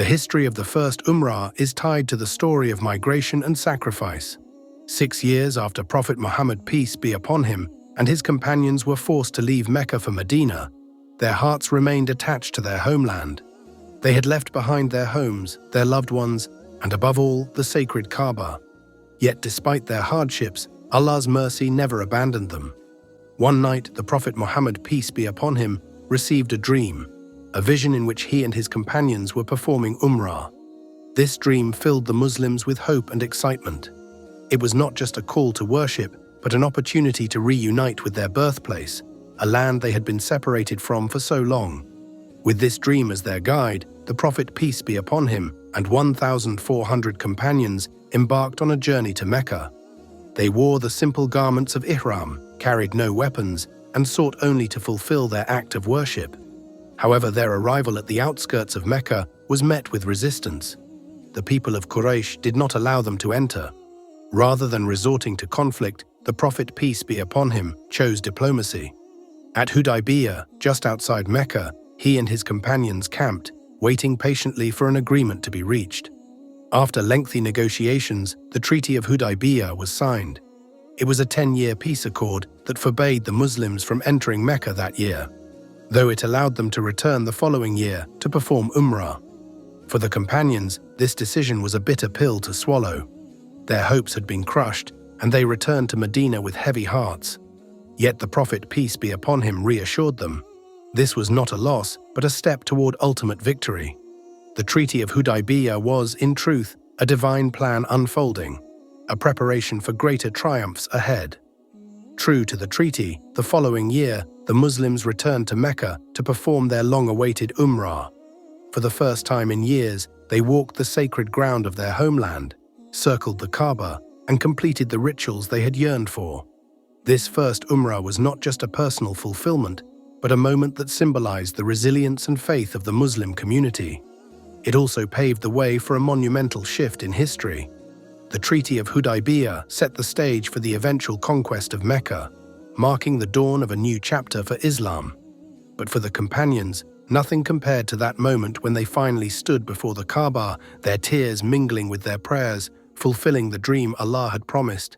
The history of the first Umrah is tied to the story of migration and sacrifice. 6 years after Prophet Muhammad, peace be upon him, and his companions were forced to leave Mecca for Medina, their hearts remained attached to their homeland. They had left behind their homes, their loved ones, and above all, the sacred Kaaba. Yet despite their hardships, Allah's mercy never abandoned them. One night, the Prophet Muhammad, peace be upon him, received a dream, a vision in which he and his companions were performing Umrah. This dream filled the Muslims with hope and excitement. It was not just a call to worship, but an opportunity to reunite with their birthplace, a land they had been separated from for so long. With this dream as their guide, the Prophet, peace be upon him, and 1,400 companions embarked on a journey to Mecca. They wore the simple garments of ihram, carried no weapons, and sought only to fulfill their act of worship. However, their arrival at the outskirts of Mecca was met with resistance. The people of Quraysh did not allow them to enter. Rather than resorting to conflict, the Prophet, peace be upon him, chose diplomacy. At Hudaybiyah, just outside Mecca, he and his companions camped, waiting patiently for an agreement to be reached. After lengthy negotiations, the Treaty of Hudaybiyah was signed. It was a 10-year peace accord that forbade the Muslims from entering Mecca that year, though it allowed them to return the following year to perform Umrah. For the companions, this decision was a bitter pill to swallow. Their hopes had been crushed, and they returned to Medina with heavy hearts. Yet the Prophet, peace be upon him, reassured them. This was not a loss, but a step toward ultimate victory. The Treaty of Hudaybiyah was, in truth, a divine plan unfolding, a preparation for greater triumphs ahead. True to the treaty, the following year, the Muslims returned to Mecca to perform their long-awaited Umrah. For the first time in years, they walked the sacred ground of their homeland, circled the Kaaba, and completed the rituals they had yearned for. This first Umrah was not just a personal fulfillment, but a moment that symbolized the resilience and faith of the Muslim community. It also paved the way for a monumental shift in history. The Treaty of Hudaybiyah set the stage for the eventual conquest of Mecca, marking the dawn of a new chapter for Islam. But for the companions, nothing compared to that moment when they finally stood before the Kaaba, their tears mingling with their prayers, fulfilling the dream Allah had promised.